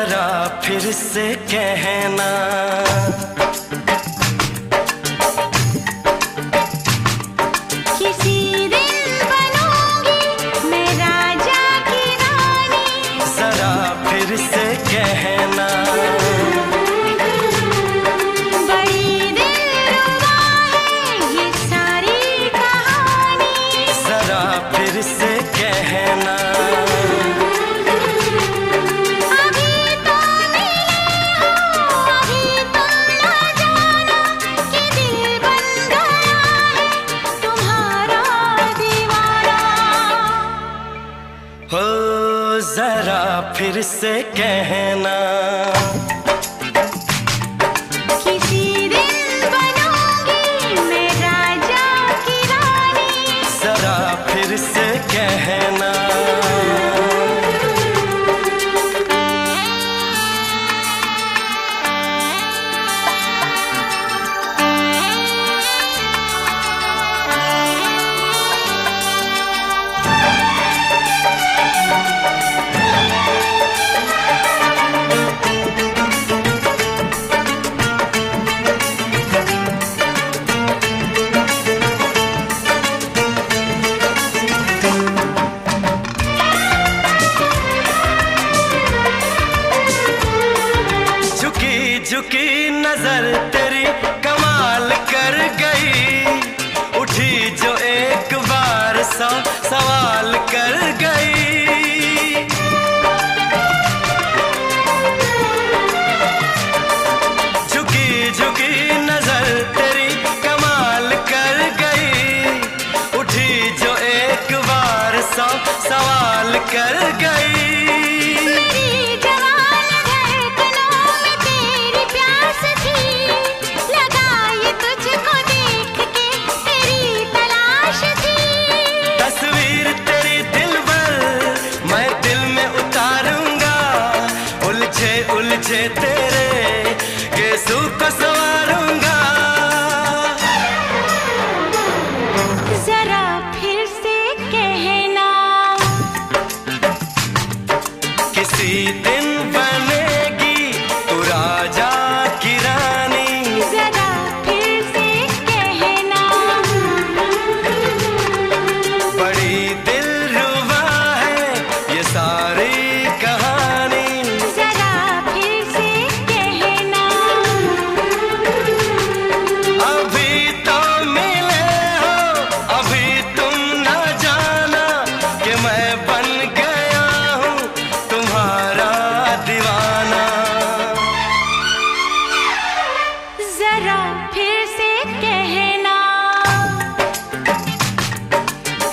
जरा फिर से कहना, किसी दिन बनूंगी मैं राजा की रानी। जरा फिर से कहना, बड़ी दिलरुबा है ये सारी कहानी। जरा फिर से कहना, हो जरा फिर से कहना, किसी दिन बनूंगी मैं राजा की रानी। जरा फिर से कहना, झुकी नजर तेरी कमाल कर गई, उठी जो एक बार 100 सवाल कर गई। झुकी झुकी नजर तेरी कमाल कर गई, उठी जो एक बार 100 सवाल कर गई। उलझे तेरे केसू को संवारूंगा, जरा फिर से कहना, किसी दिन बनेगी तू राजा की रानी। जरा फिर से कहना, बड़ी दिलरुबा है ये सारी कहानी। जरा फिर से कहना,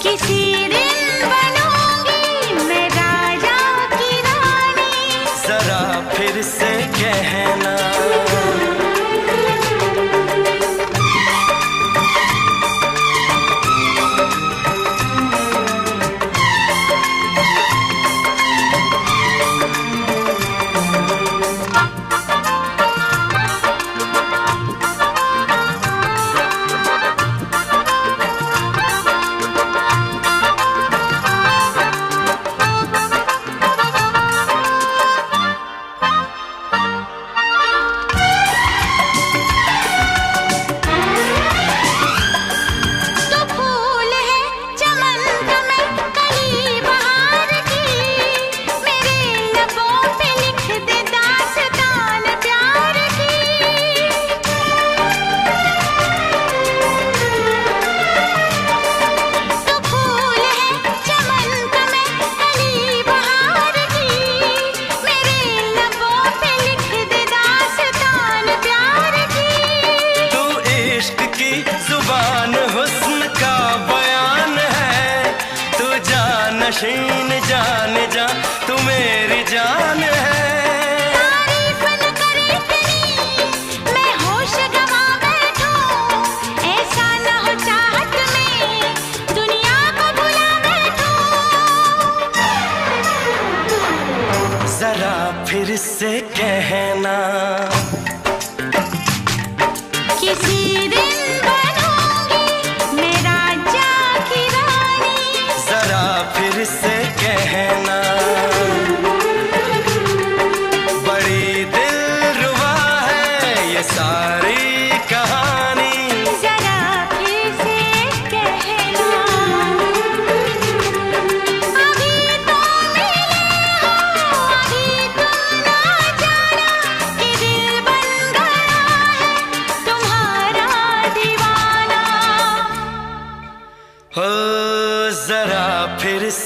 किसी दिन बनूंगी मैं राजा की रानी। जरा फिर से कहना, जुबान हुस्न का बयान है, तू जानशीन जान जा तू मेरी जान है। तारीफ न करे तेरी मैं होश गंवा बैठूं, ऐसा न हो चाहत में दुनिया को भुला बैठूं। जरा फिर से कहना, किसी दिन बनूंगी मैं राजा की रानी। जरा फिर से कहना,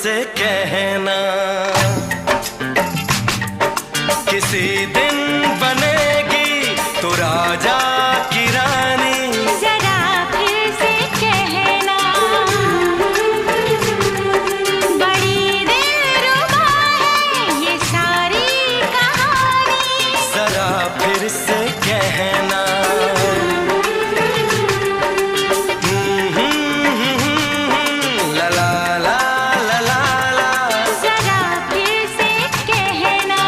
से कहना, किसी दिन बनेगी तो राजा की रानी। जरा फिर से कहना, बड़ी दिलरुबा है ये सारी कहानी। जरा फिर से कहना, ला ला ला ला ला ला। जरा फिर से कहना,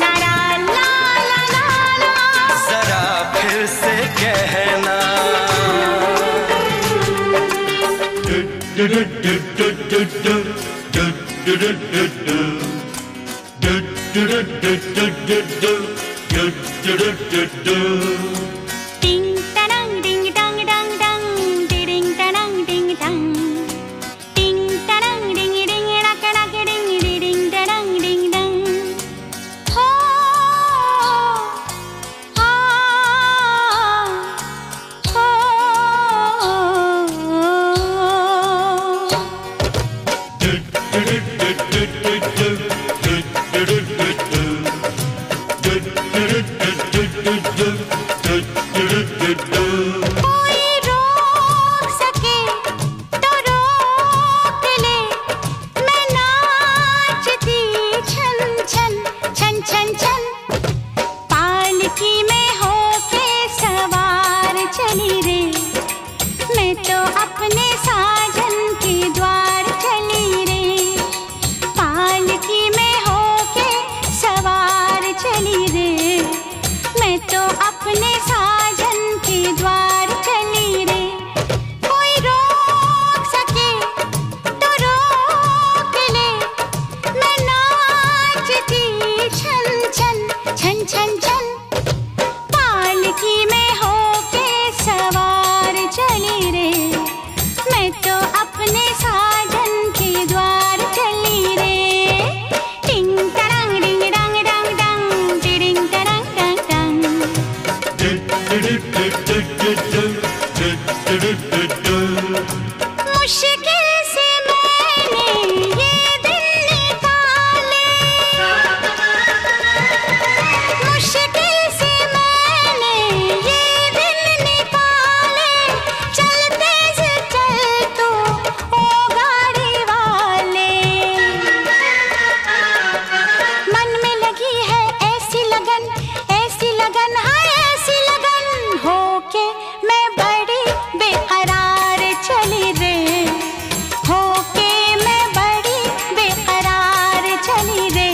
ला ला ला ला ला ला। जरा फिर से कहना। टिंग टडंग डिंग डंग डंग डंग, डिडिंग टडंग डिंग डंग। टिंग टडंग डिंग डिंग डक डक डिंग, डिडिंग टडंग डिंग डंग। हो आ हो। कोई रोक सके तो रोक ले, मैं नाचती छन छन छन छन छन। पालकी में होके सवार चली रे, मैं तो अपने साजन के द्वार चली रे। पालकी में होके सवार चली रे, मैं तो अपने साजन के द्वार चली रे। कोई रोक सके तो रोक ले, मैं नाचती छन छन छन छन छन। पालकी में होके सवार चली रे, मैं तो अपने साजन के द्वार चली रे। टिंग टडंग डिंग डंग डंग डंग, डिडिंग टडंग डंग डंग। मुश्किल से मैंने ये दिल निकाले, मुश्किल से मैंने ये दिल निकाले। चलते से चल तू ओ गाड़ी वाले, मन में लगी है ऐसी लगन है ऐसी लगन। होके मैं बड़ी बेकरार चली रे, होके मैं बड़ी बेकरार चली रे।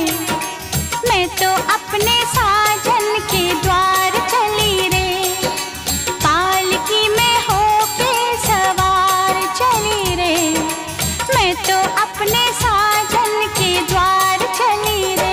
मैं तो अपने साजन के द्वार चली रे, पालकी में होके सवार चली रे। मैं तो अपने साजन के द्वार चली रे।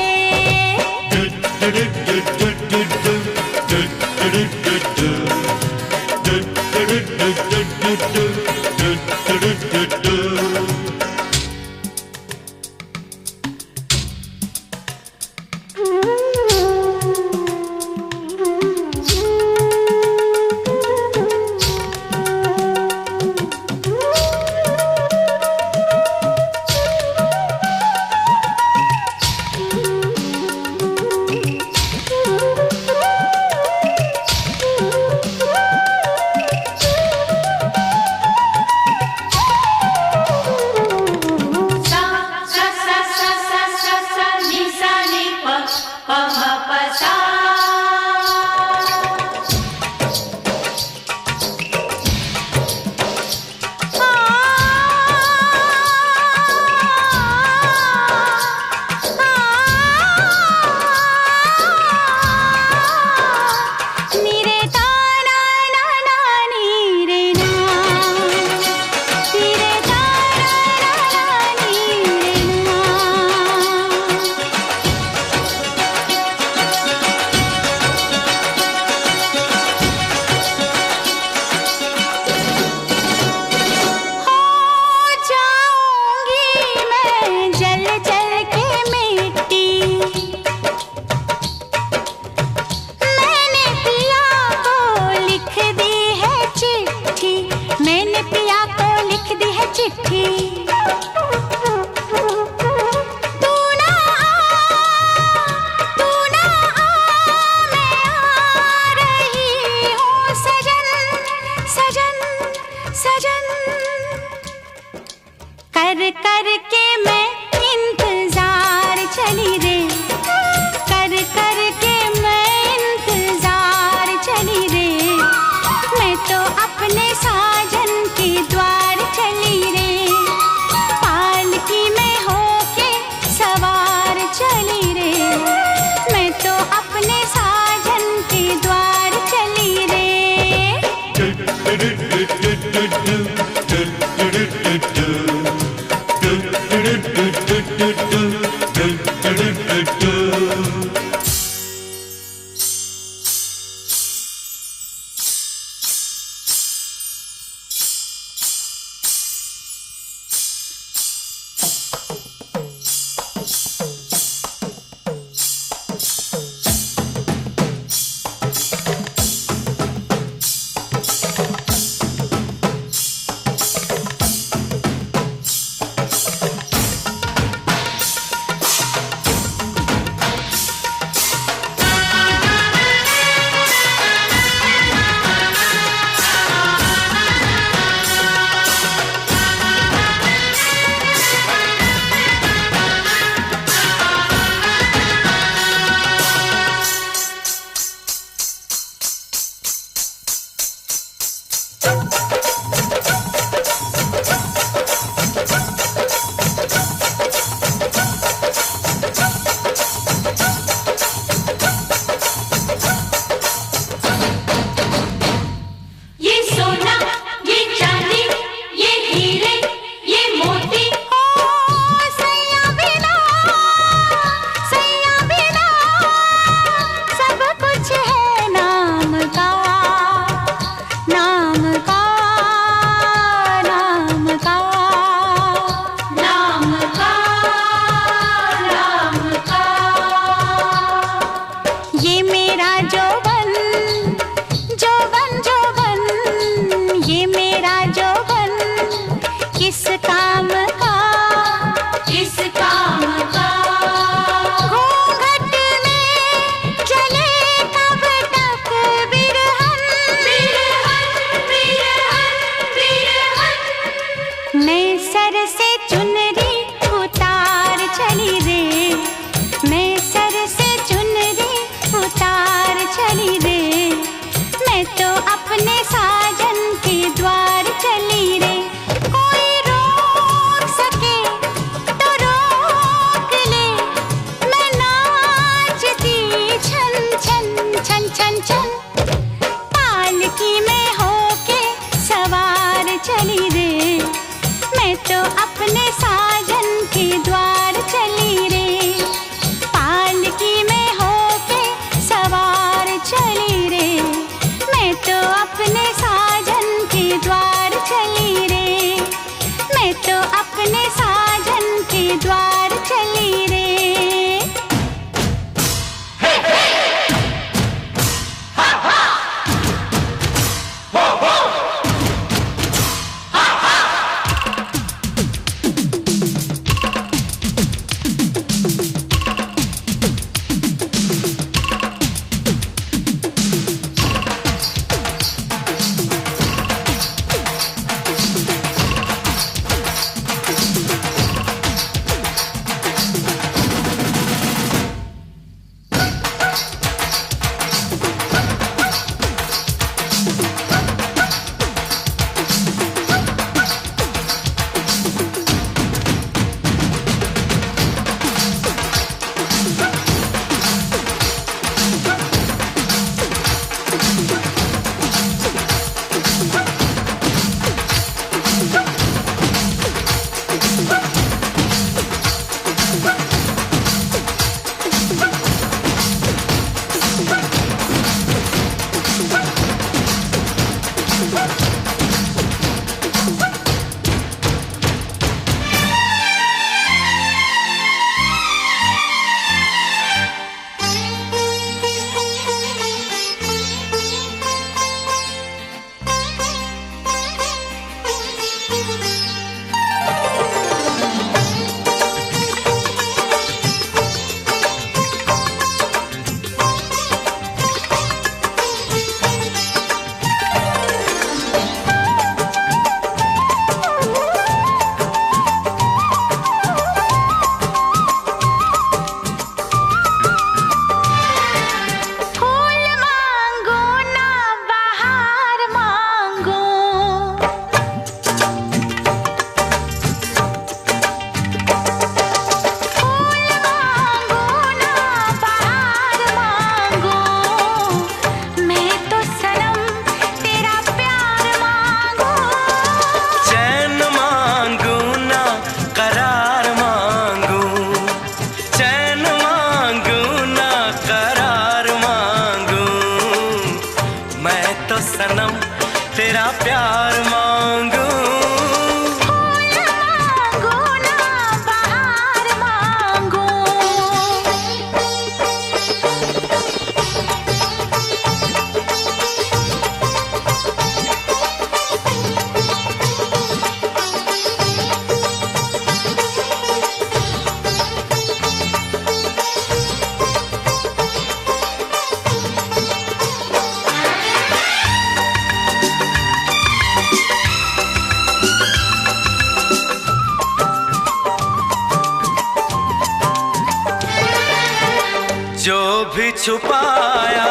भी छुपाया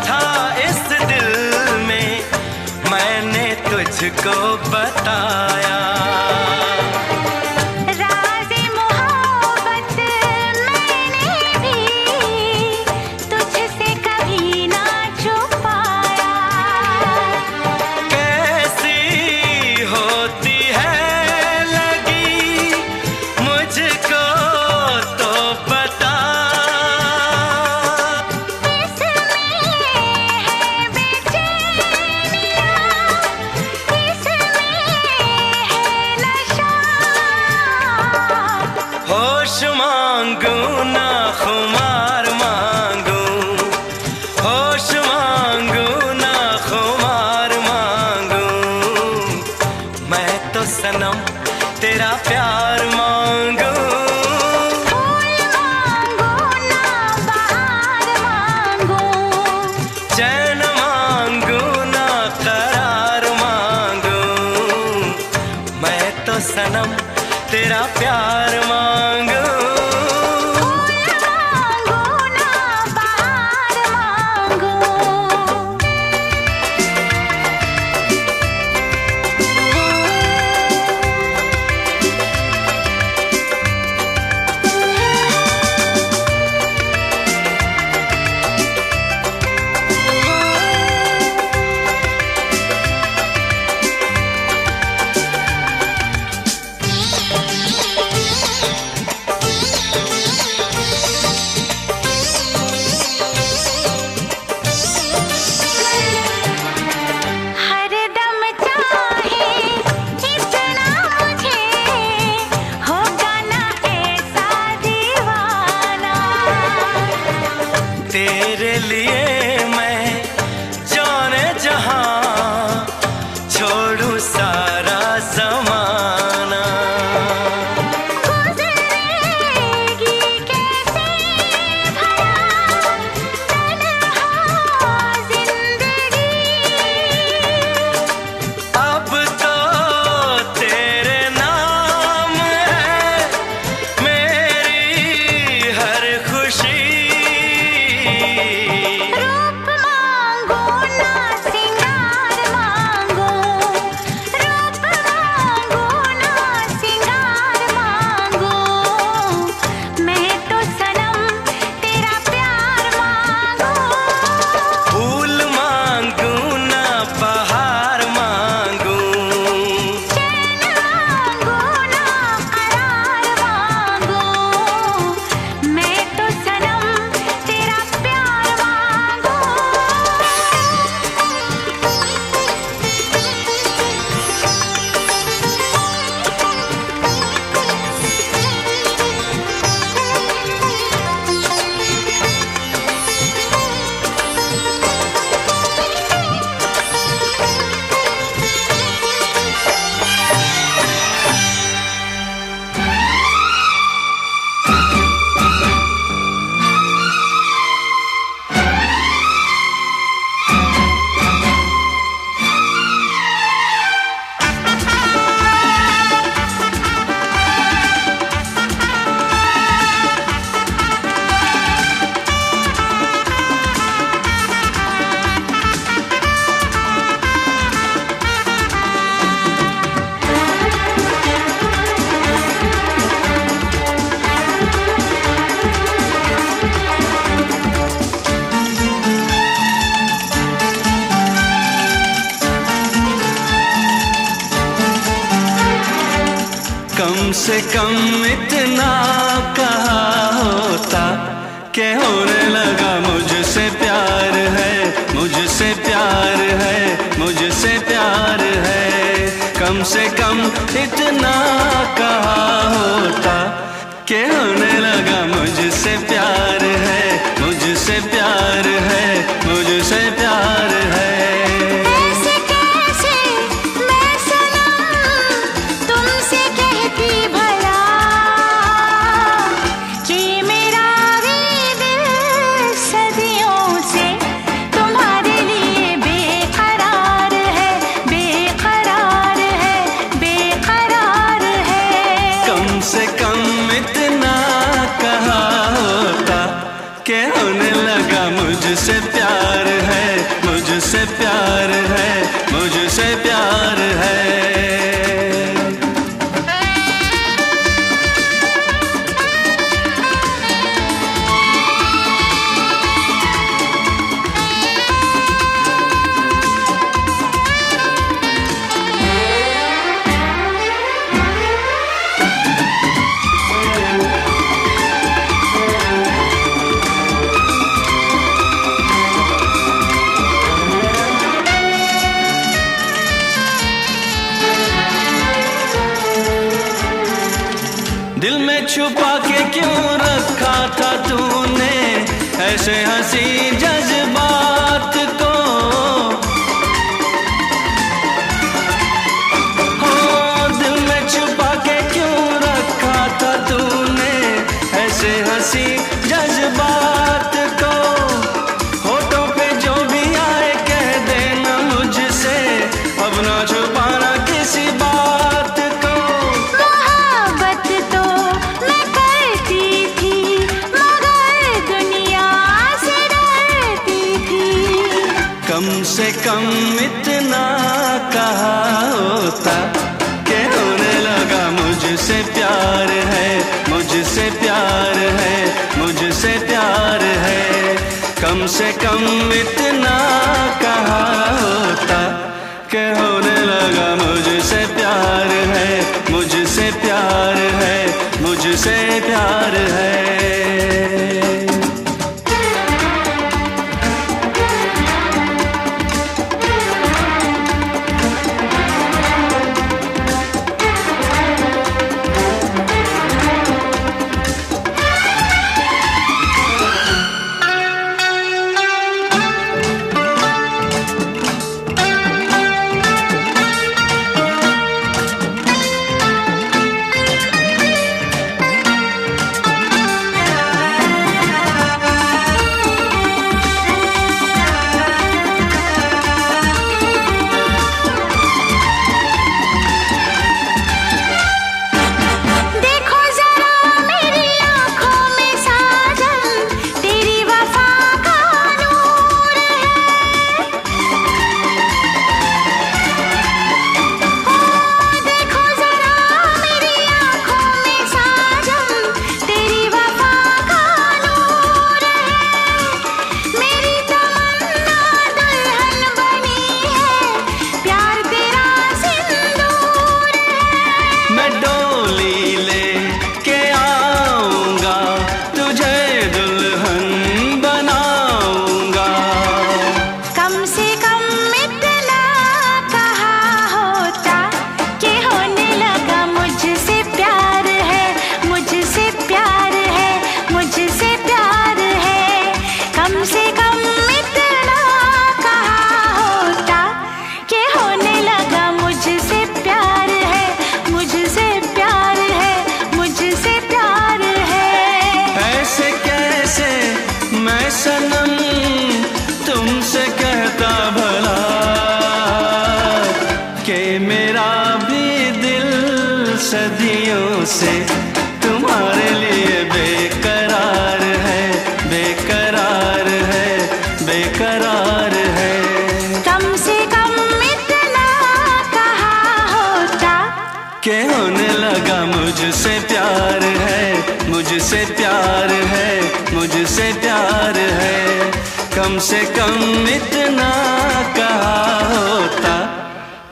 था इस दिल में, मैंने तुझको बताया। राज़े मोहब्बत मैंने भी तुझसे कभी ना छुपाया। कैसी होती है लगी मुझको तो बता, होश मांगू ना खुमार मांगू, होश मांगू ना खुमार मांगू, मैं तो सनम तेरा प्यार मांगू। फूल मांगो ना बहार मांगो, चैन मांगू ना करार मांगू, मैं तो सनम तेरा प्यार मांगू। फूल मांगो ना बहार मांगो। हरदम चाहे इतना मुझे, होगा ना ऐसा दीवाना। तेरे लिए मैं जाने जहां छोड़ू सारा जमाना। गुज़रेगी कैसे भला तन्हा ज़िंदगी, अब तो तेरे नाम है मेरी हर खुशी। रूप मांगो ना सिंगार मांगो, रूप मांगो ना सिंगार मांगो, मैं तो सनम तेरा प्यार मांगो। फूल मांगू ना बहार मांगू, चैन मांगो ना करार मांगो, मैं तो सनम तेरा प्यार मांगो। कम से कम इतना कहा होता कि होने लगा मुझसे प्यार है, मुझसे प्यार है, मुझसे प्यार है। कम से कम इतना कहा होता कि होने लगा मुझसे प्यार है, मुझसे प्यार है, मुझसे प्यार है। ऐसे कैसे मैं सनम तुमसे कहती भला, कि मेरा भी दिल सदियों से तुम्हारे लिए बेकरार है, बेकरार है, बेकरार है। कम से कम इतना के होने लगा मुझसे प्यार है, मुझसे प्यार है, मुझसे प्यार है। दिल में छुपा के क्यों रखा था तूने ऐसे हंसी जज्बात को? हो दिल में छुपा के क्यों रखा था तूने ऐसे हंसी जज्बात को? होठों पे जो भी आए कह देना मुझसे, अब ना छुपाना किसी बात को। मोहब्बत तो मैं करती थी मगर दुनिया से डरती थी। कम से कम इतना कहा होता कि होने लगा मुझसे प्यार है, मुझसे प्यार है, मुझसे प्यार है। कम से कम इतना कहा होता कि होने लगा मुझसे प्यार है, मुझसे प्यार है, मुझसे प्यार है। सनम तुमसे कहता भला कि मेरा भी दिल सदियों से तुम्हारे लिए बेकरार है, बेकरार है, बेकरार है। कम से कम इतना कहा होता कि होने लगा मुझसे प्यार है, मुझसे प्यार है, मुझसे प्यार है। कम से कम इतना कहा होता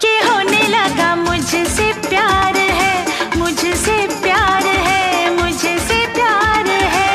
कि होने लगा मुझसे प्यार है, मुझसे प्यार है, मुझसे प्यार है।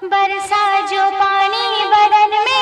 बरसा जो पानी बदन में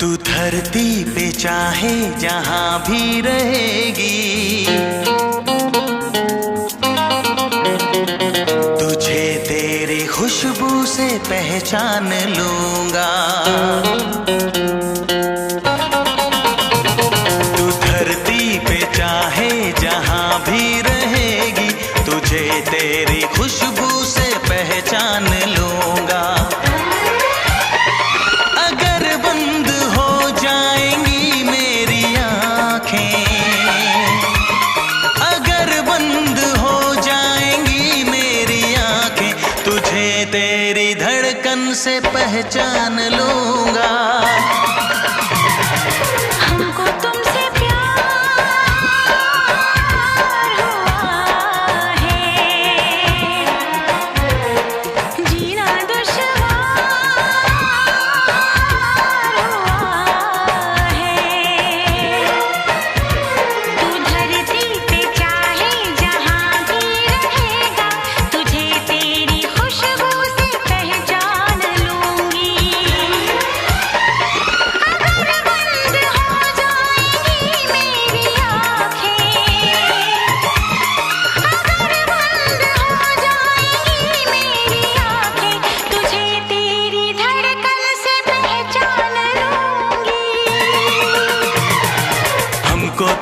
तू धरती पे चाहे जहां भी रहेगी, तुझे तेरी खुशबू से पहचान लूंगा। तू धरती पे चाहे जहां भी रहेगी, तुझे तेरी खुशबू से पहचान लूंगा। अगर बंद हो जाएंगी मेरी आँखें, अगर बंद हो जाएंगी मेरी आँखें, तुझे तेरी धड़कन से पहचान लूंगा। हमको तुमसे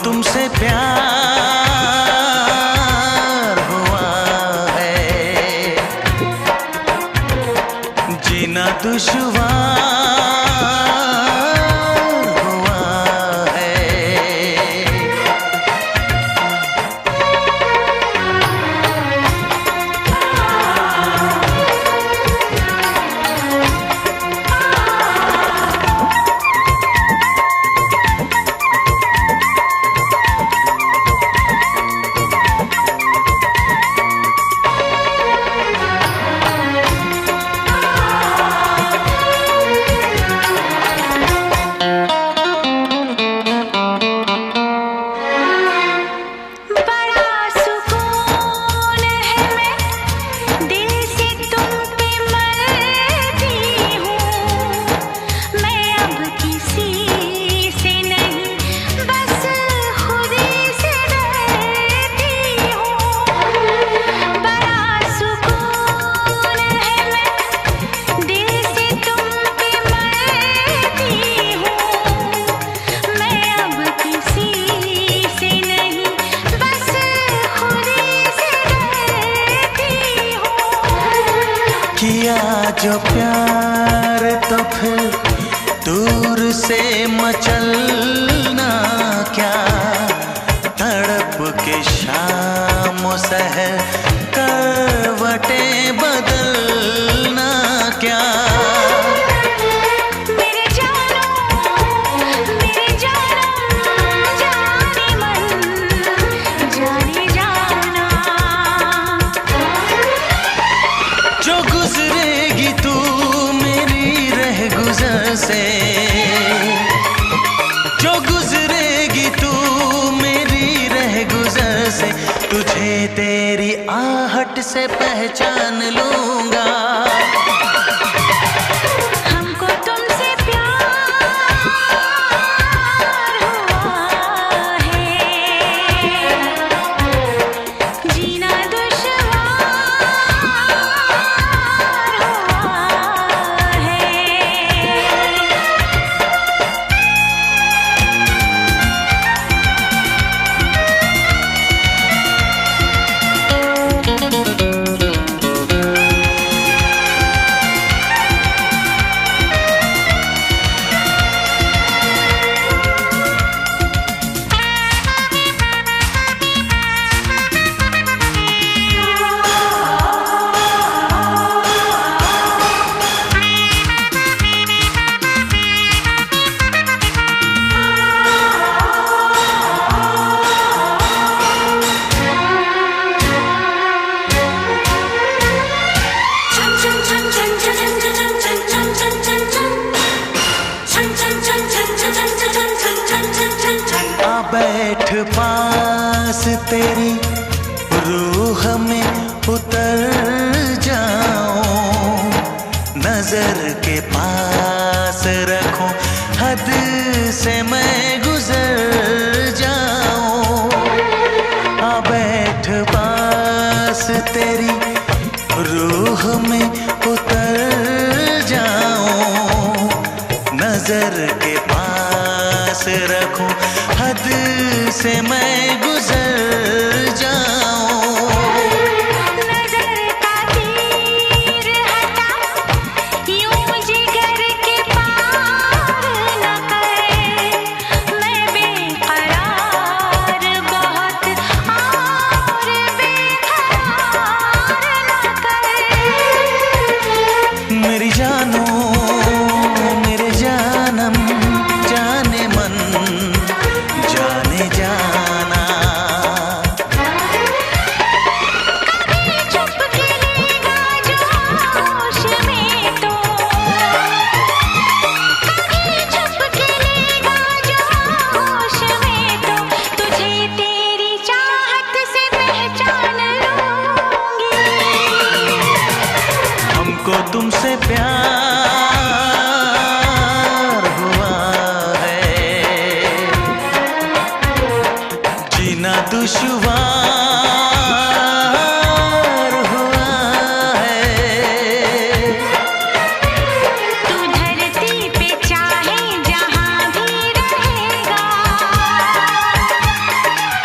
तुमसे प्यार हुआ है, जीना दुश्वार हुआ है। किया जो प्यार तो फिर दूर से मचलना क्या, तड़प के शाम सहर करवटें बदलना क्या। जो गुजरेगी तू मेरी रह गुजर से, जो गुजरेगी तू मेरी रह गुजर से, तुझे तेरी आहट से पहचान लूंगा। हमको तुमसे प्यार हुआ है, जीना बैठ पास तेरी रूह में उतर जाऊं, नजर के पास रखूं हद से मैं गुजर जाऊं, आ बैठ पास तेरी रूह में उतर जाऊं, नजर के पास रखूं, हद से मैं गुजर जाऊं। नजर का तीर हटा, यूं जिगर के पार न कर, मैं बेकरार बहुत और बेकरार न कर। मेरी जानो मेरे जानम जाने मन जाने जाना, कभी चुप के लेगा जो होश में तो, कभी चुप के लेगा जो होश में तो, तुझे तेरी चाहत से पहचान लूंगी। हमको तुमसे प्यार हुआ है, जीना दुश्वार हुआ है। तू धरती पे चाहे जहां भी रहेगा,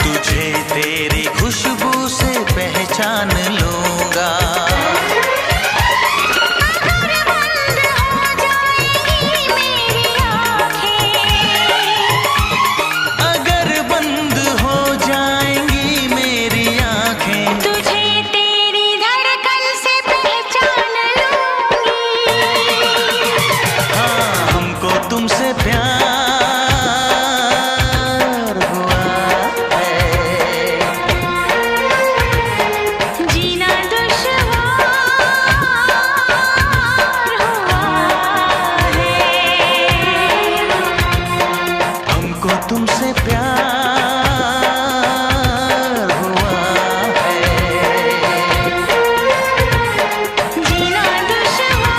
तुझे तेरी खुशबू से पहचान लूंगा। अगर बंद हो जाएंगी मेरी आँखें, अगर बंद हो जाएंगी मेरी आंखें, तुझे तेरी धड़कन से पहचान लूंगी। हाँ हमको तुमसे प्यार हुआ है, जीना दुश्वार हुआ है। हमको तुमसे प्यार हुआ है। जीना दुश्वार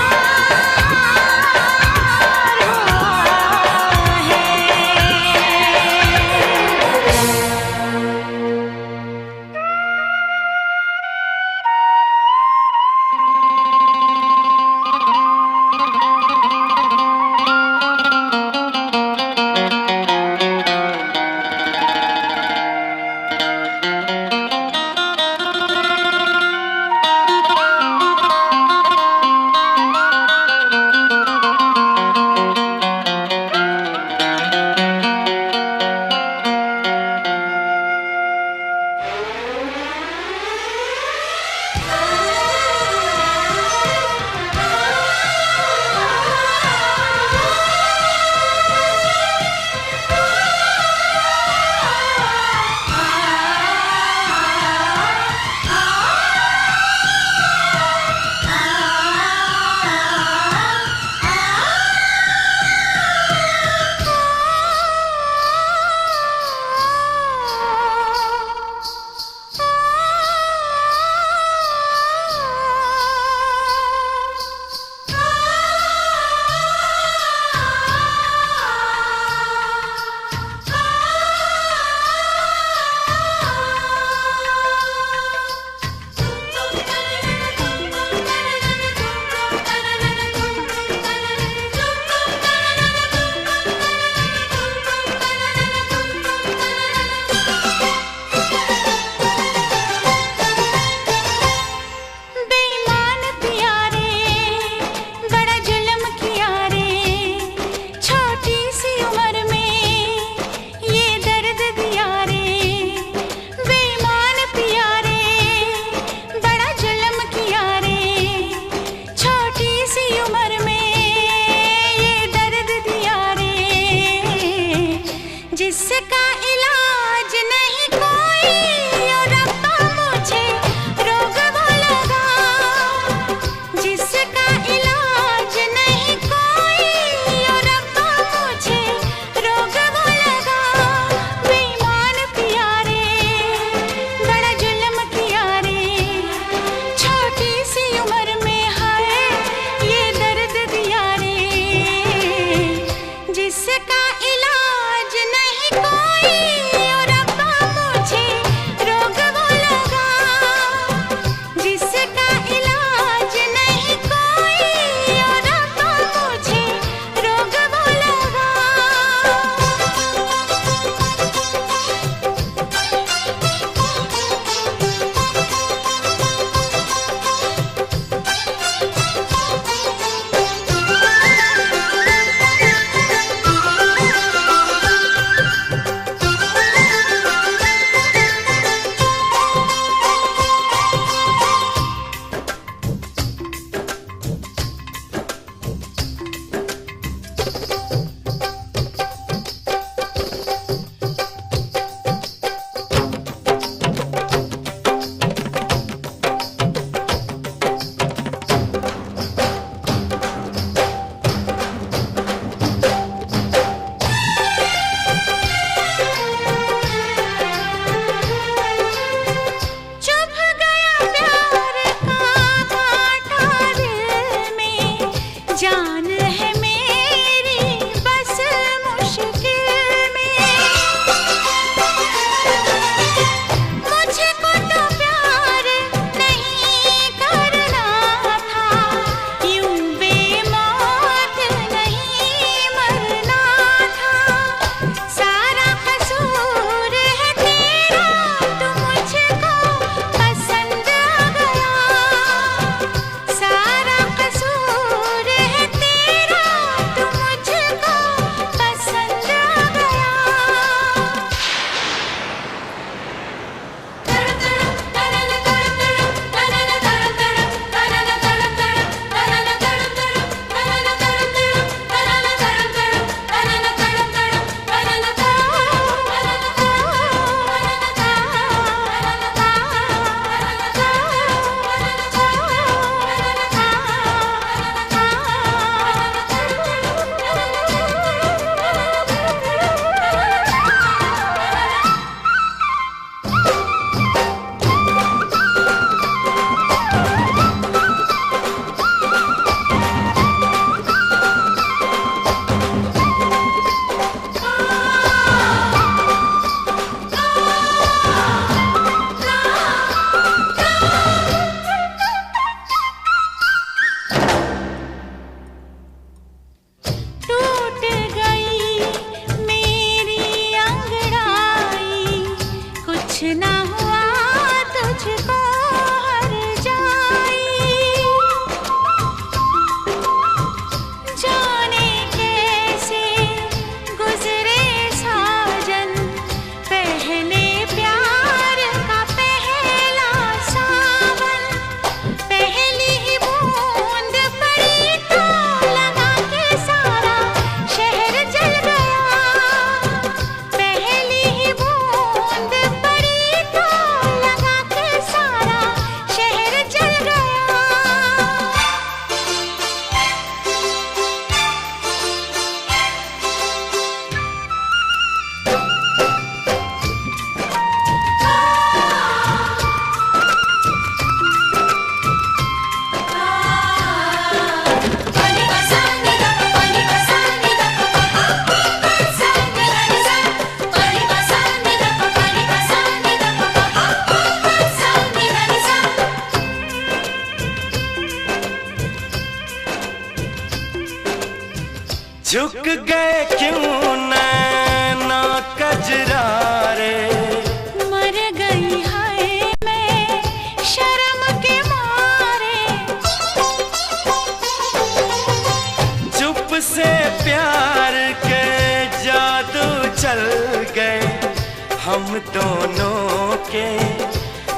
हम दोनों के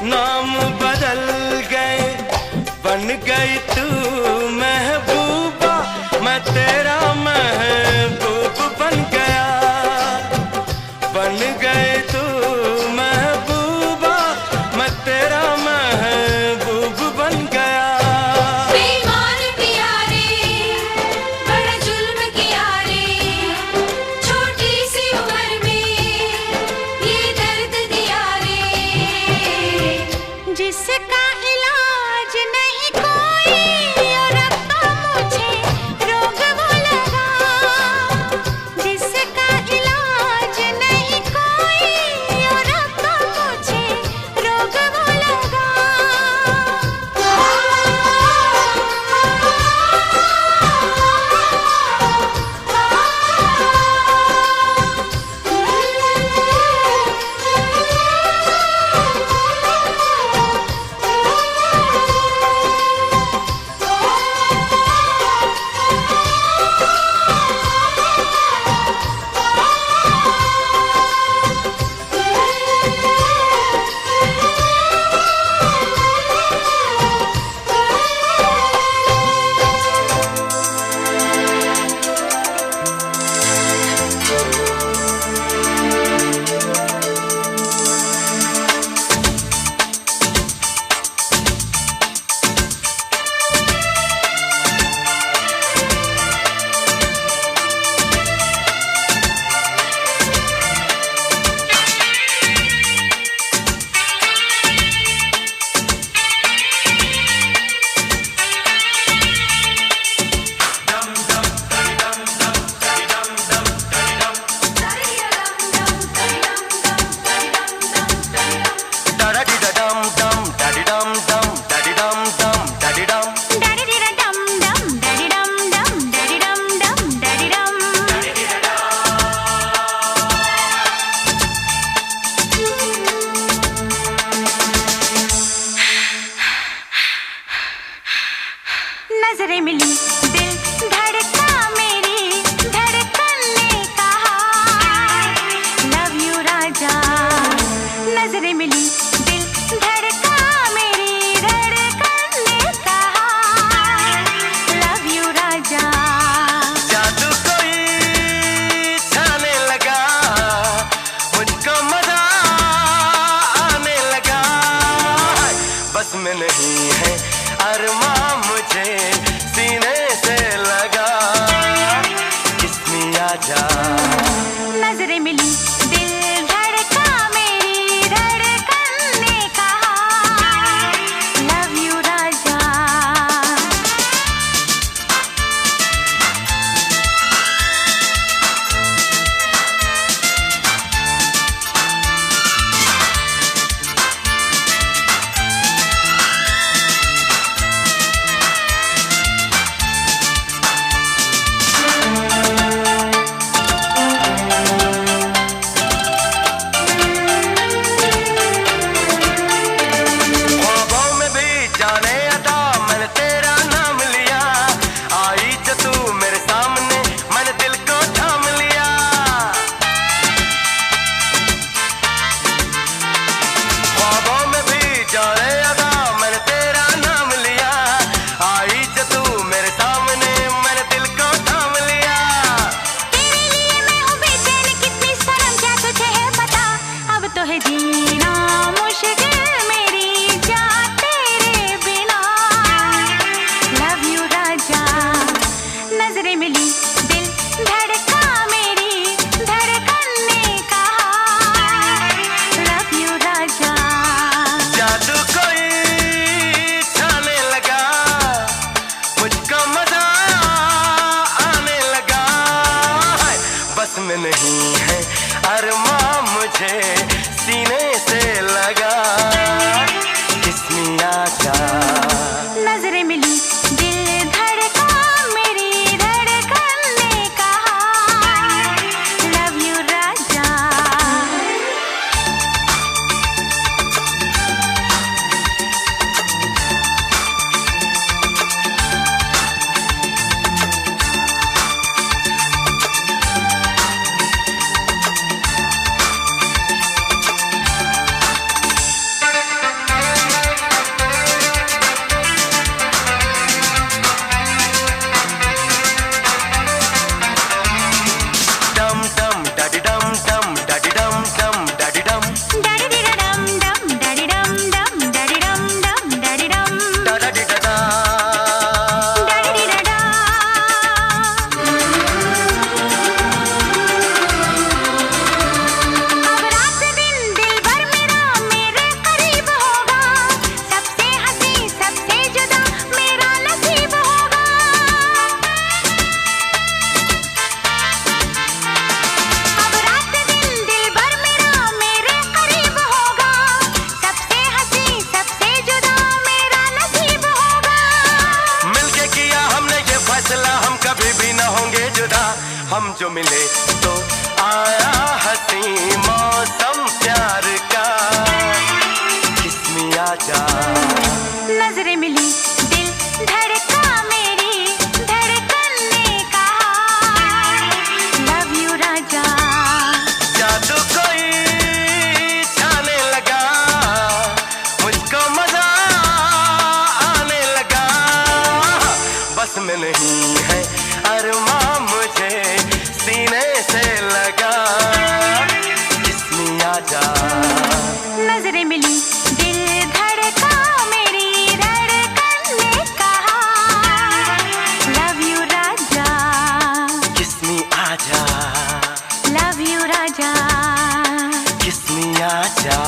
नाम बदल गए, बन गई तू महबूबा, मैं तेरा महबूब बन गया। बन गए तू महबूबा, मैं तेरा महबूब बन गया। बेईमान पिया रे, बड़ा जुल्म किया रे, छोटी सी उम्र में ये दर्द दिया रे। जिसका इलाज नहीं कोई और रब्बा मुझे रोग वो लगा। जिसका इलाज नहीं कोई और रब्बा मुझे रोग वो लगा। नजरें मिली, दिल धड़का, मेरी धड़कन ने कहा लव यू राजा। नजरें मिली, दिल धड़का, मेरी धड़कन ने कहा लव यू राजा। जादू कोई छाने लगा, मुझको मजा आने लगा। बस में नहीं है अरमां मुझे सीने से लगा, किस्मी आजा। नजरें मिली, दिल धड़का, मेरी धड़कन ने कहा लव यू राजा। ख्वाबों में भी जाने अदा मैंने तेरा नाम लिया, आई जो तू मेरे सामने मैंने दिल को थाम लिया। ख्वाबों में भी जाने अदा मैंने तेरा नाम लिया, आई जो तू मेरे सामने मैंने दिल को थाम लिया। तेरे लिए मैं हूँ बेचैन, कितनी शर्म क्या तुझे है पता। अब तो है जीना मुश्किल मेरी जान तेरे बिना लव यू राजा। नजरें मिली, दिल धड़का, मेरी धड़कन ने कहा लव यू राजा। जादू कोई छाने लगा, मुझको मजा आने लगा। बस में नहीं है अरमां मुझे सीने से लगा, किस्मी आजा। नजरें मिली, दिल धड़का, मेरी धड़कन ने कहा लव यू राजा। मिले तो आया हंसी मौसम प्यार का, किस्मी आजा। नजरें मिली दिल धड़का, मेरी धड़कन ने कहा लव यू राजा। जादू कोई छाने लगा, मुझको मजा आने लगा। बस में नहीं है अरमां मुझे सीने से लगा, किस्मी आजा। नजरें मिली दिल धड़का, मेरी धड़कन ने कहा लव यू राजा, किस्मी आजा, लव यू राजा, किस्मी आजा।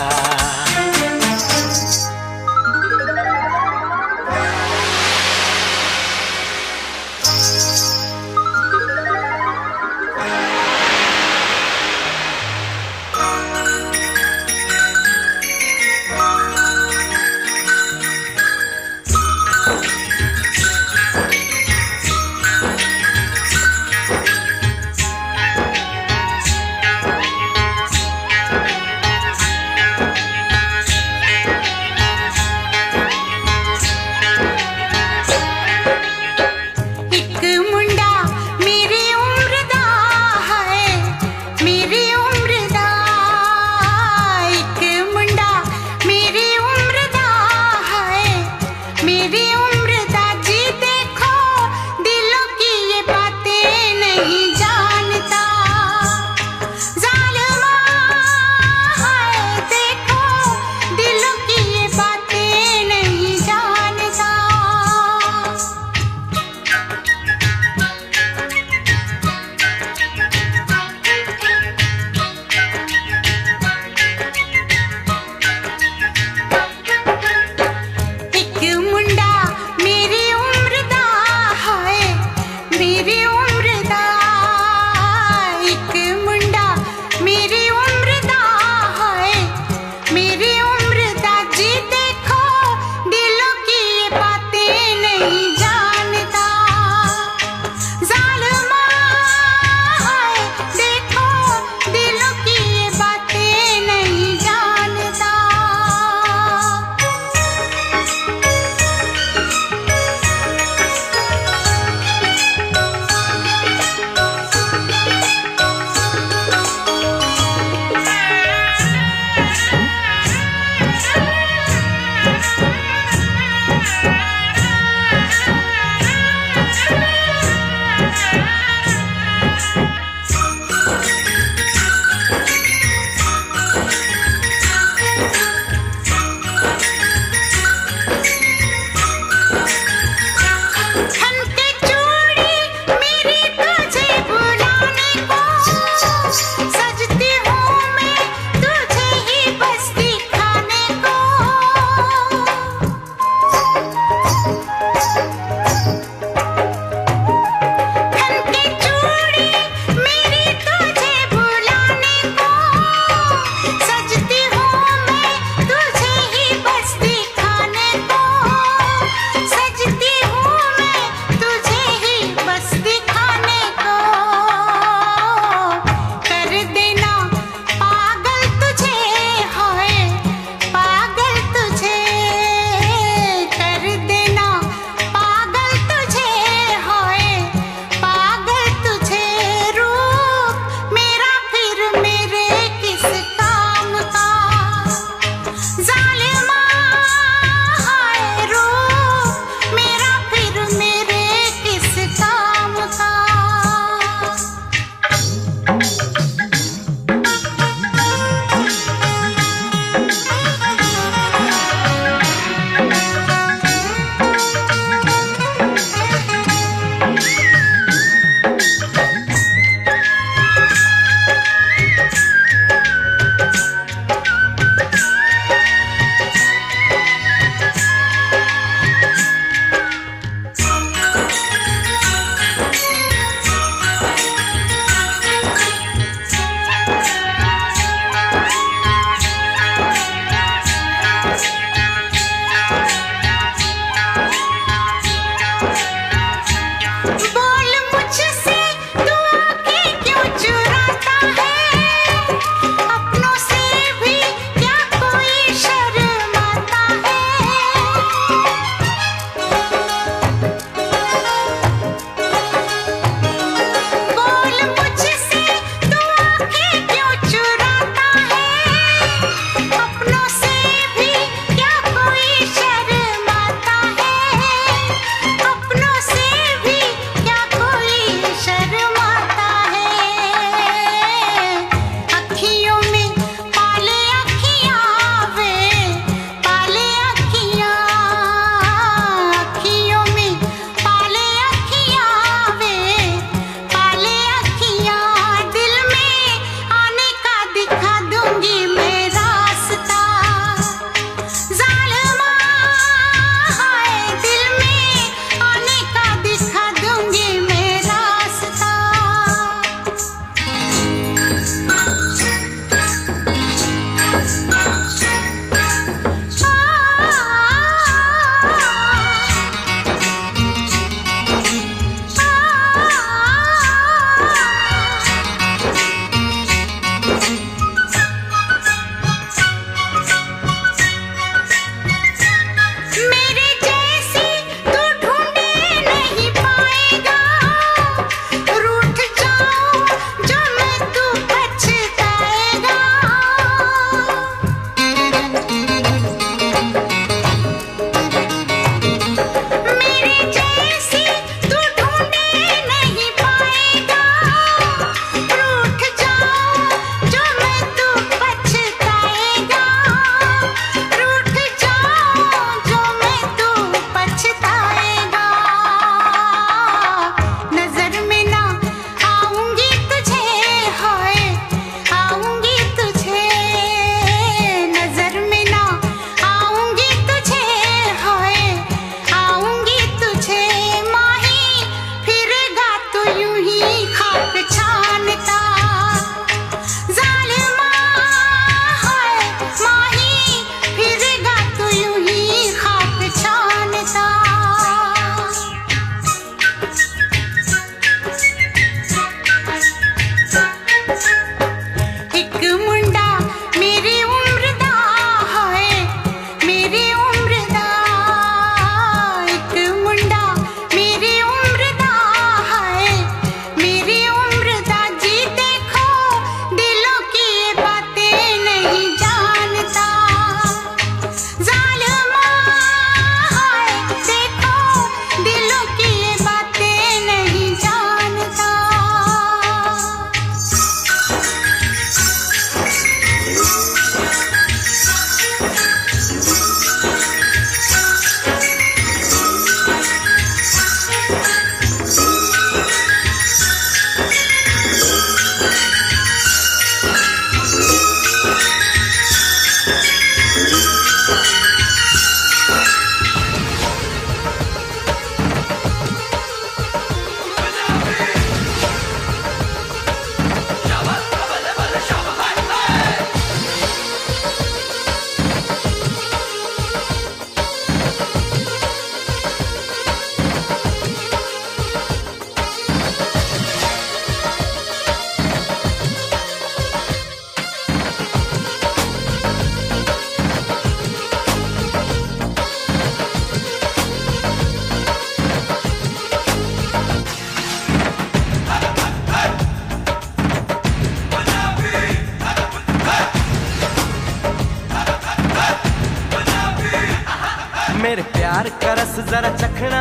प्यार का रस जरा चखना,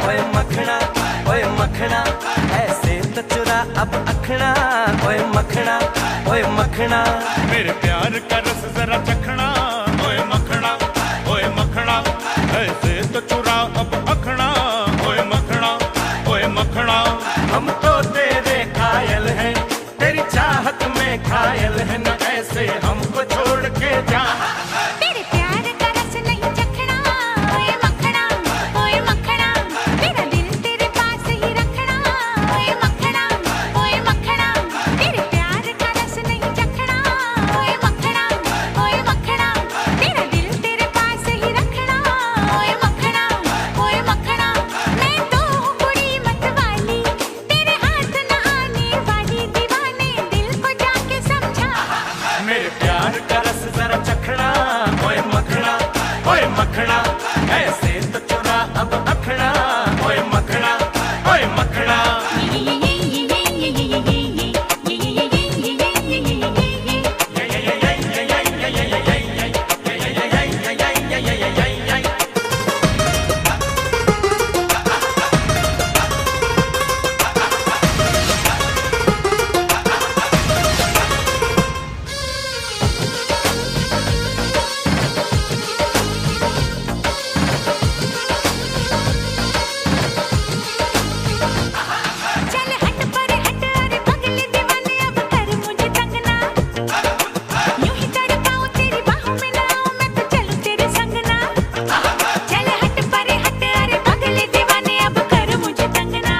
ओए मखना, ओए मखना, ऐसे तो चुरा अब अखना, ओए मखना, ओए मखना। मेरे प्यार का रस जरा चखना, ओए मखना, ओए मखना, ऐसे तो चुरा अब अखना, ओए मखना, ओए मखना। हम तो तेरे कायल हैं, तेरी चाहत में घायल है, न ऐसे हमको छोड़ के जा। तेरे प्यार का रस नहीं चखना, ओए मखना, ओए मखना, मेरा दिल तेरे पास ही रखना, ओए मखना, ओए मखना। तेरे प्यार का रस नहीं चखना, ओए मखना, ओए मखना, मेरा दिल तेरे पास ही रखना, ओए मखना, ओए मखना। मैं तो हूँ कुड़ी मतवाली, तेरे हाथ न आने वाली, दीवाने दिल को जाके समझा। मेरे प्यार का रस जरा चखना, ओए मखना, ओए मखना, ऐसे तो चुरा अब अखना, ओए मखना, ओए मखना। चल हट पर हट, अरे पगले दीवाने अब कर मुझे तंग ना। यूं ही तड़पाऊं तेरी बाहों में ना आऊं, मैं तो चलूं तेरे संग ना। चल हट पर हट, अरे पगले दीवाने अब कर मुझे तंग ना।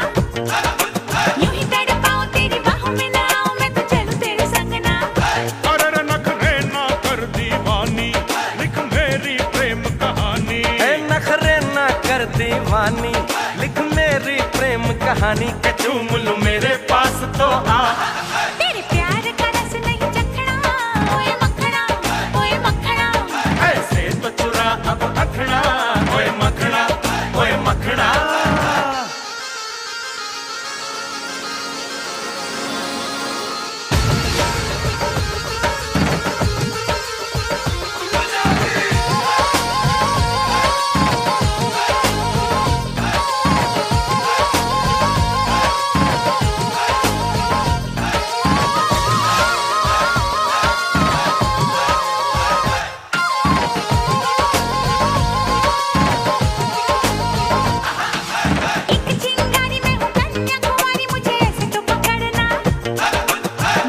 यूं ही तड़पाऊं तेरी बाहों में ना आऊं, मैं तो चलूं तेरे संग ना। अरे नखरे ना कर दीवानी, लिख मेरी प्रेम कहानी। ए नखरे ना कर दीवानी, लिख मेरी प्रेम कहानी, के चूम लूं मेरे पास तो आ। तेरे प्यार का रस नहीं चखना, ओए मखना, ओए मखना। ऐसे तो चुरा अब अखना, ओए मखना, ओए मखना। एक चिंगारी में हूँ कन्याकुमारी, मुझे ऐसे तो पकड़ना।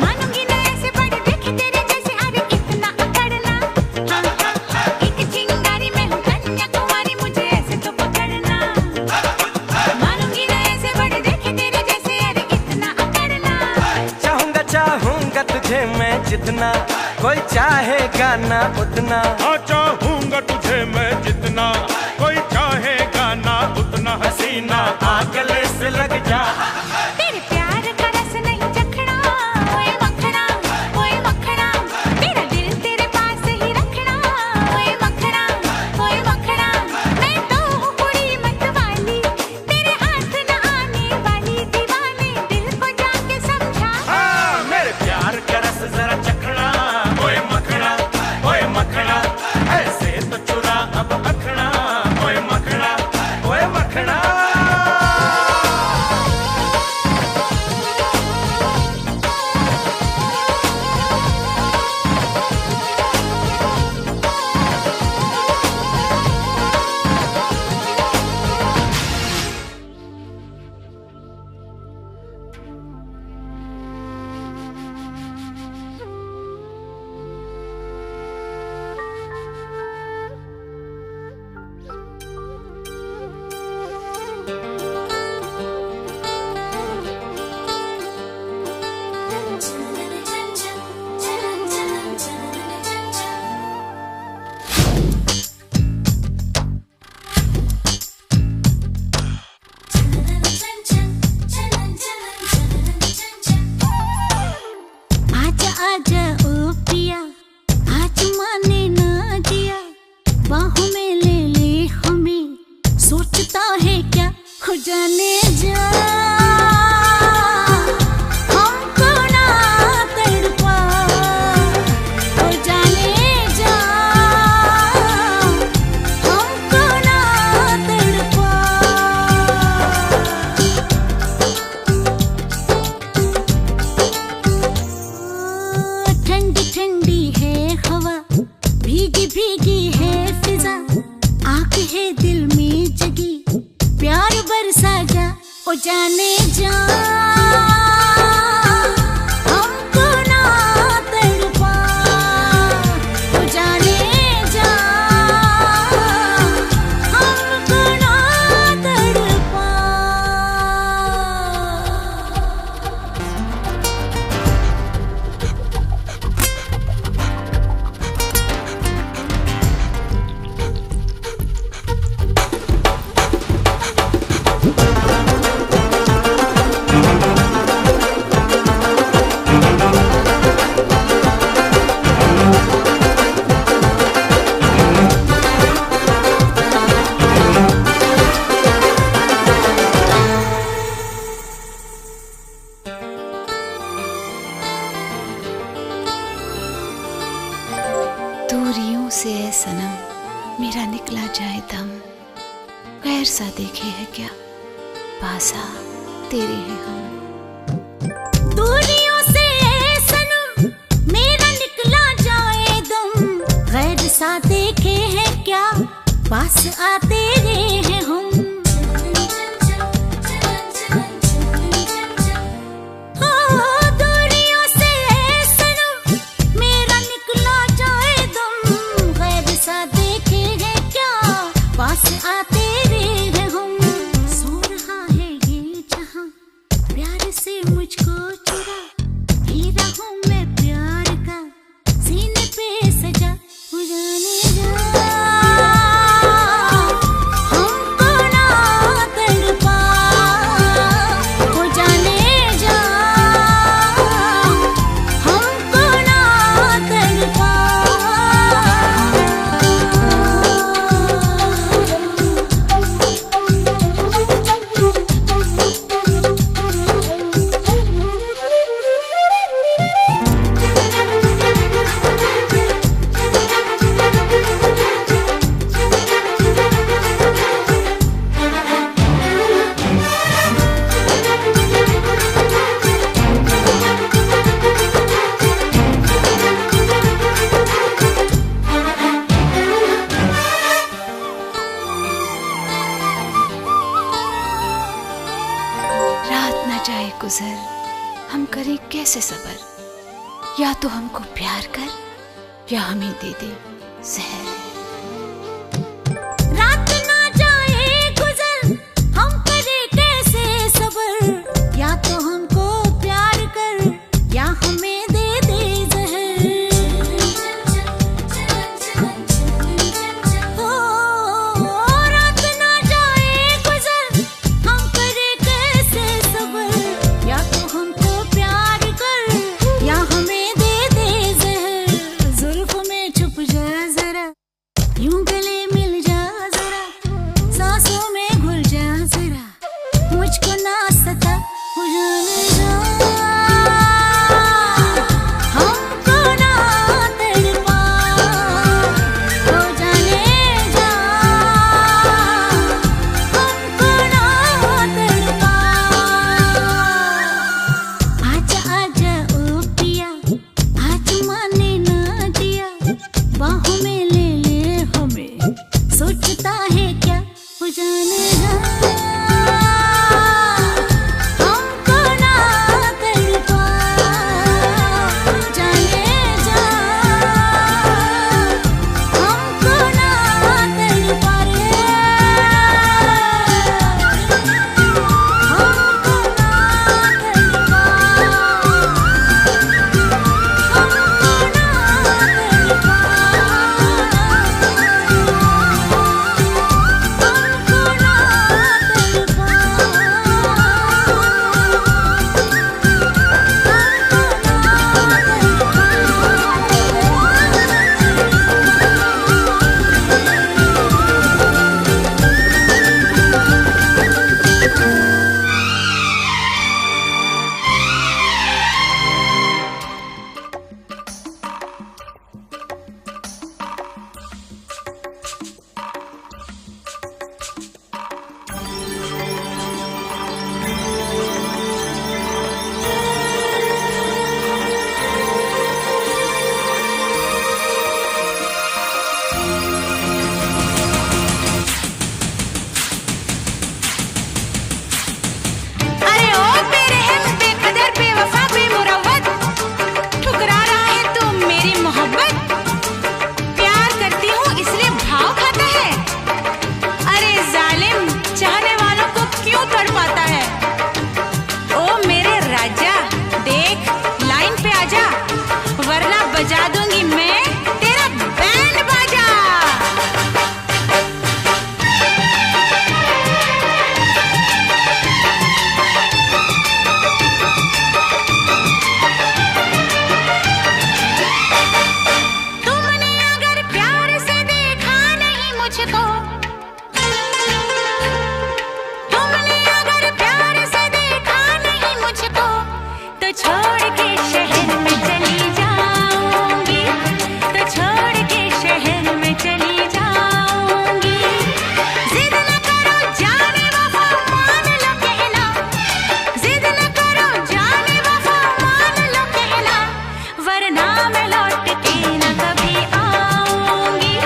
मानूंगी न ऐसे बड़े देखे तेरे जैसे, अरे इतना अकड़ना। हाँ हाँ हाँ, एक चिंगारी में हूँ कन्याकुमारी, मुझे ऐसे तो पकड़ना। मानूंगी न ऐसे बड़े देखे तेरे जैसे, अरे इतना अकड़ना। चाहूंगा चाहूंगा तुझे मैं जितना, कोई चाहेगा ना उतना। हाँ चाहूंगा तुझे मैं जितना, कोई चाहेगा ना उतना। हसीना आ गले से लग जा। तेरे प्यार का रस नहीं चखना, ओए मखना, ओए मखना, मेरा दिल तेरे पास ही रखना, ओए मखना, ओए मखना। मैं तो हूँ कुड़ी मतवाली, तेरे हाथ न आने वाली, दीवाने दिल को जाके समझा। हाँ, मेरे प्यार का रस जरा चखना, ओए मखना, ओए मखना, ऐसे तो चुरा अब अखना, ओए मखना, ओए मखना। आजा आजा ओ पिया, आज माने ना दिया, बाहों में ले ले हमें, सोचता है क्या हो जाने जा। हमको ना तड़पा, हो जाने जा। हमको ना ओ जाने जा हमको ना तड़पा, ओ जाने जा हमको ना तड़पा। दूरियों से है सनम मेरा निकला जाए दम, गैर सा देखे है क्या पासा तेरे हैं हम। दूरियों से है सनम मेरा निकला जाए दम, गैर सा देखे है क्या पास आ तेरे हैं हम। पास आते रहे हम, सो रहा है ये जहां प्यार से मुझको चुरा, हीरा हूँ मैं प्यार का सीने पे सजा। हो जाने जा हमको ना तड़पा, हो जाने जा हमको ना तड़पा। रात न जाए गुजर हम करें कैसे सबर, या तो हमको प्यार कर या हमें दे दे जहर। रात ना जाए गुजर हम करें कैसे सबर, या तो हमको प्यार कर या हमें दे दे जहर। ओ रात ना जाए गुजर हम करें कैसे सबर, या तो हमको प्यार कर या हमें दे दे जहर। जुल्फ में छुप जा जरा मैं लौट के न कभी आऊंगी,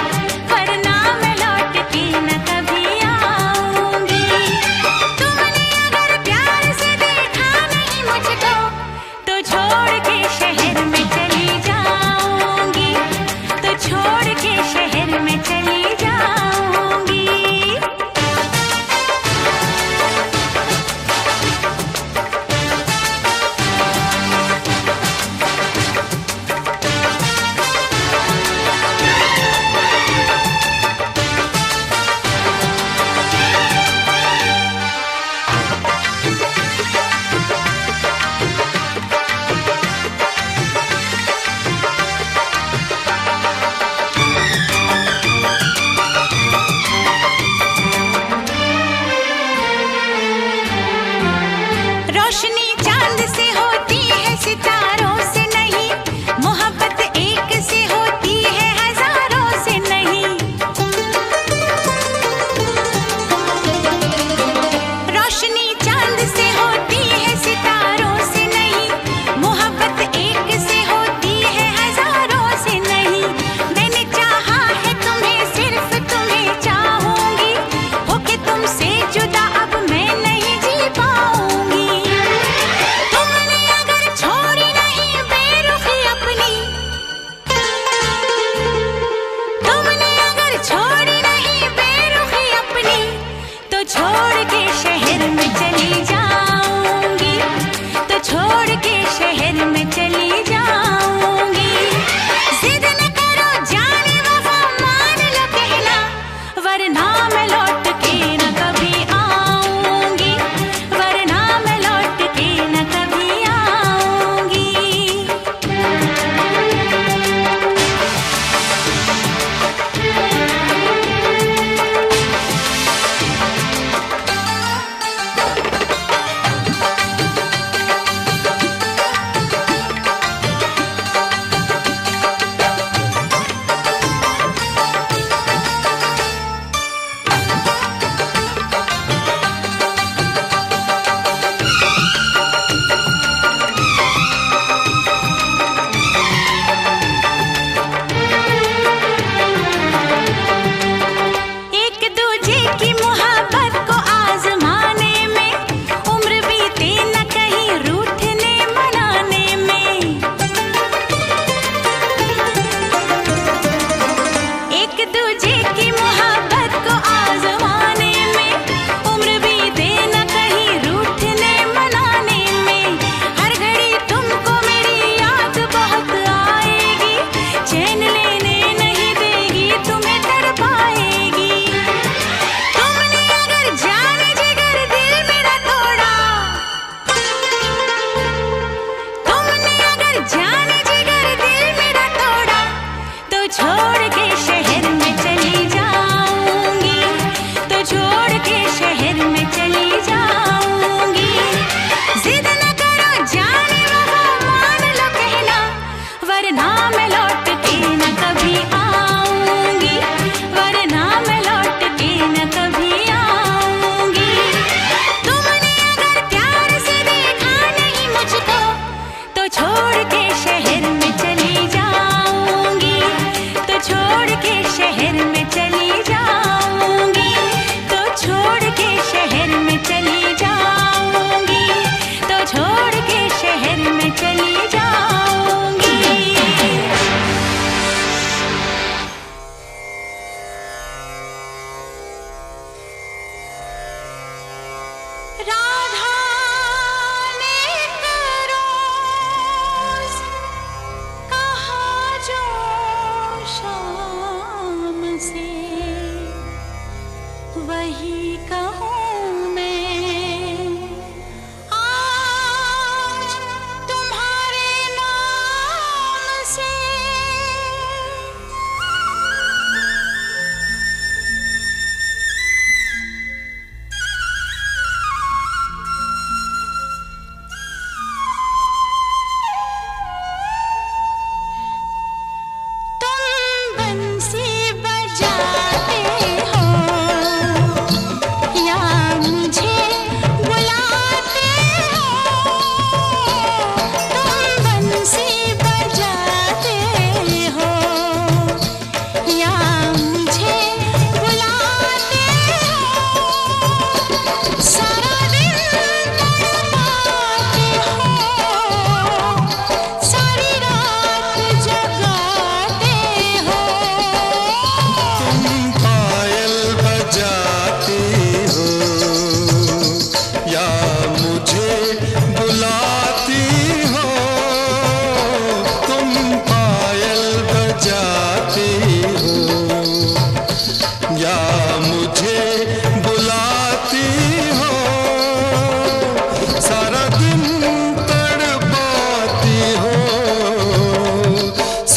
वरना मैं लौट के न कभी आऊंगी। तुमने अगर प्यार से देखा नहीं मुझको, तो छोड़ के शहर में चली जाऊंगी, तो छोड़ के शहर में चली जाऊंगी।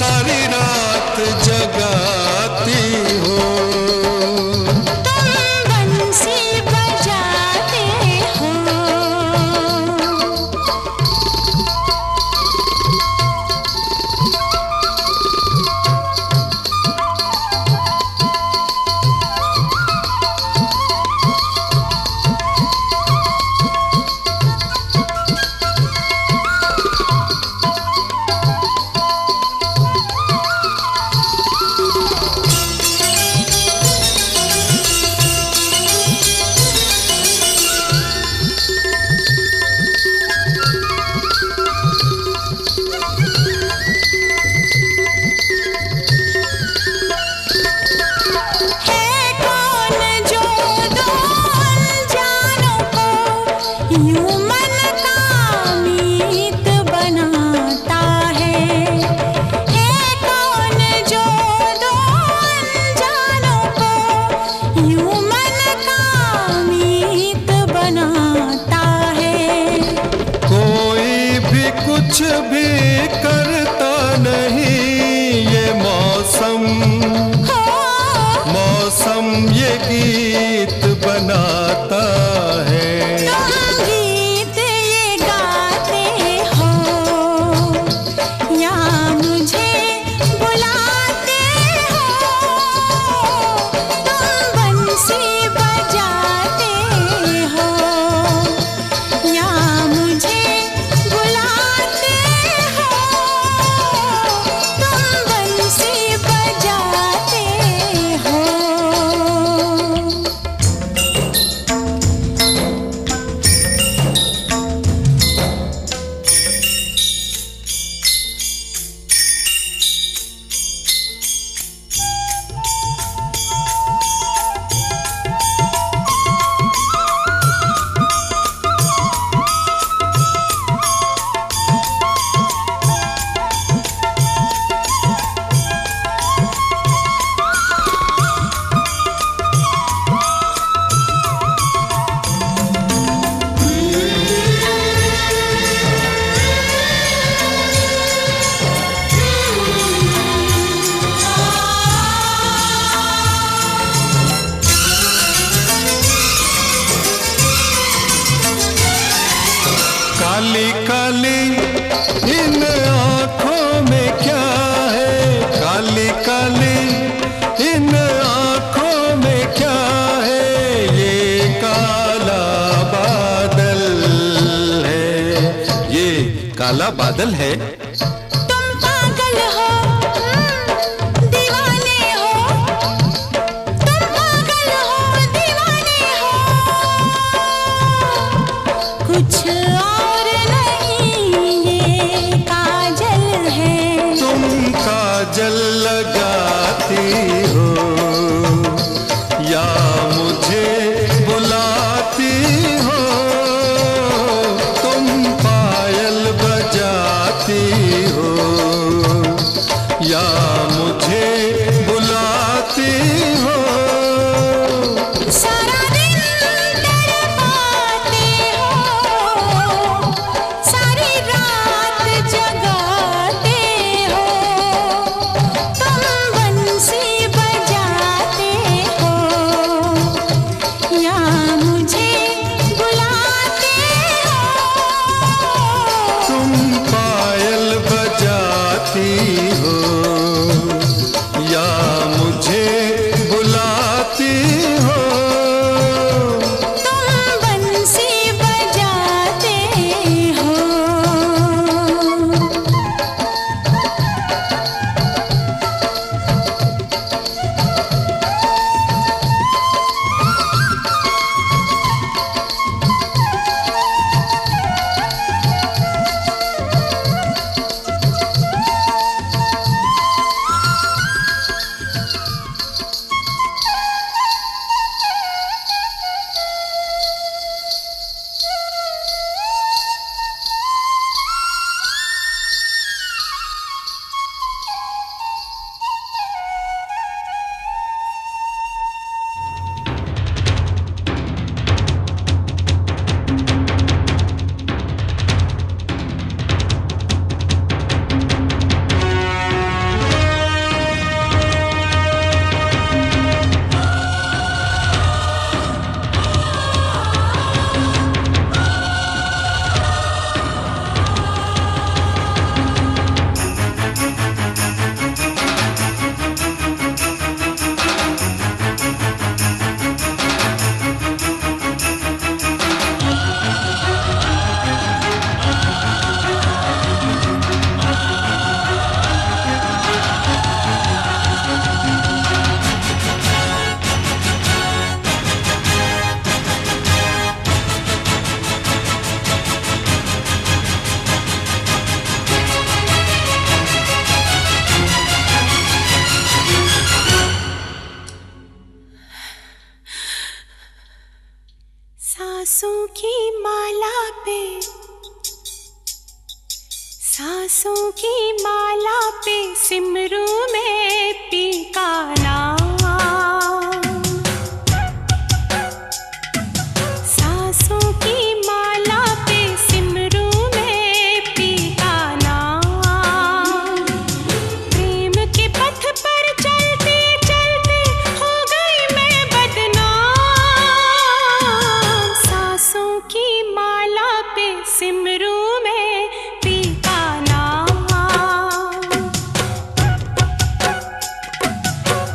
सारी रात जगाती हो। तुम बंसी बजाते हो। यूं मन का मीत बनाता है कौन जो दो अनजानों को यूं मन का मीत बनाता है। कोई भी कुछ भी करता नहीं ये मौसम, मौसम ये गीत बनाता है। तुम गीत ये गाते हो या मुझे बुलाते हो। तुम बंसी बजाते हो या मुझे बुलाते हो। तुम बंसी बजाते हो। काली काली इन आँखों में क्या है, काली काली इन आँखों में क्या है, ये काला बादल है, ये काला बादल है। तुम पागल हो, दीवाने हो। तुम पागल हो, दीवाने हो। कुछ और नहीं ये काजल है। तुम काजल लगाती हो या मुझे बुलाती हो। तुम पायल बजाती हो या मुझे बुलाती हो। सारा दिन तड़पाते हो, सारी रात जगाते हो। तुम बंसी बजाते हो या मुझे बुलाते हो। तुम पायल बजाती हो सांसों की माला पे, सांसों की माला पे सिमरू में पी का नाम। सांसों की माला पे सिमरू में पी का नाम। प्रेम के पथ पर चलते चलते हो गई मैं बदनाम। सांसों की माला पे सिमरू में पी का नाम।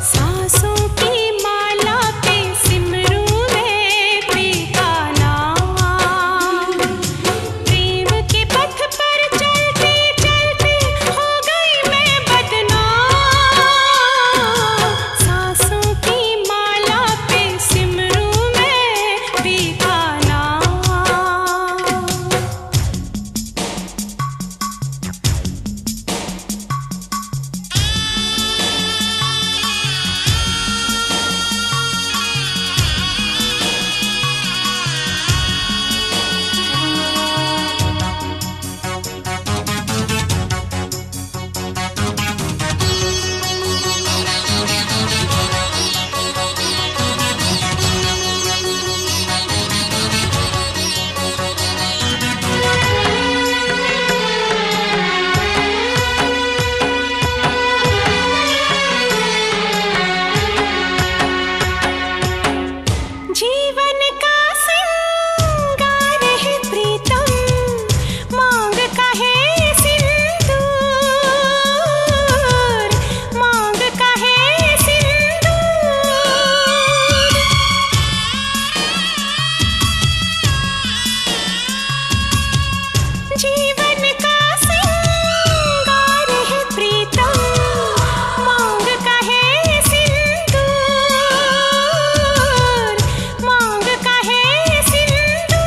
सांसों की माला पे सिमरू में पी का नाम। प्रेम के पथ पर चलते चलते हो गई मैं बदनाम। सांसों की माला पे सिमरू में पी का नाम। जीवन का सिंगार है प्रीतम, मांग का है सिंदूर, मांग का है सिंदूर। जीवन का सिंगार है प्रीतम, मांग का है सिंदूर, मांग का है सिंदूर।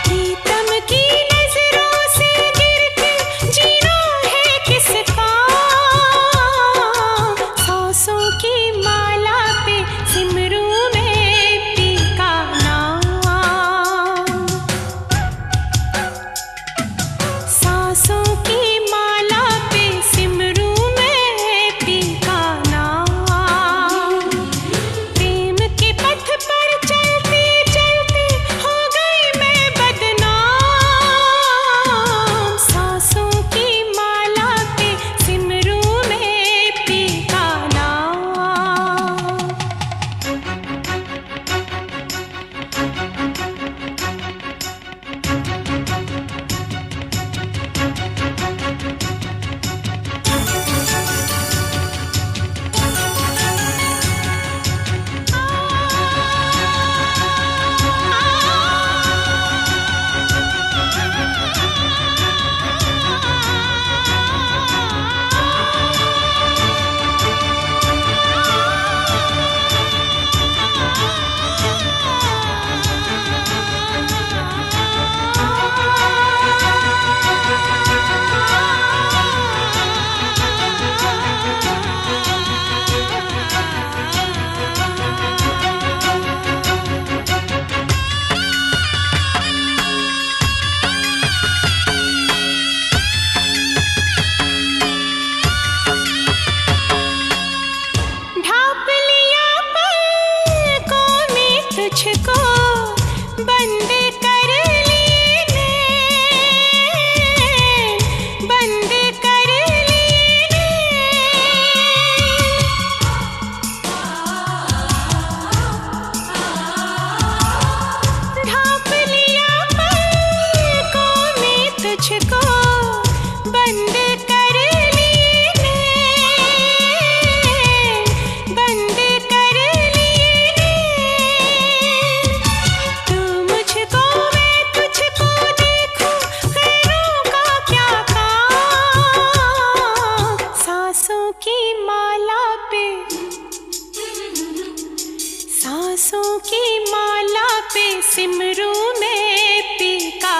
प्रीतम की नजरों से गिर के जीना है किसका। सांसों की माला पे सिमरू में पी का नाम। सांसों की माला पे सिमरू में पी का नाम। प्रेम के पथ पर चलते चलते हो गई मैं बदनाम। सांसों की माला पे सिमरू में पी का नाम। ढाप लिया पलकों में तुझको, बंद कर लिए नैन, बंद कर लिए नैन। ढाप लिया पलकों में तुझको, बंद कर लिए नैन, बंद कर लिए नैन। तू मुझको मैं तुझको देखूं, खैरों का क्या काम। सांसों की माला पे, सांसों की माला पे सिमरू में पी का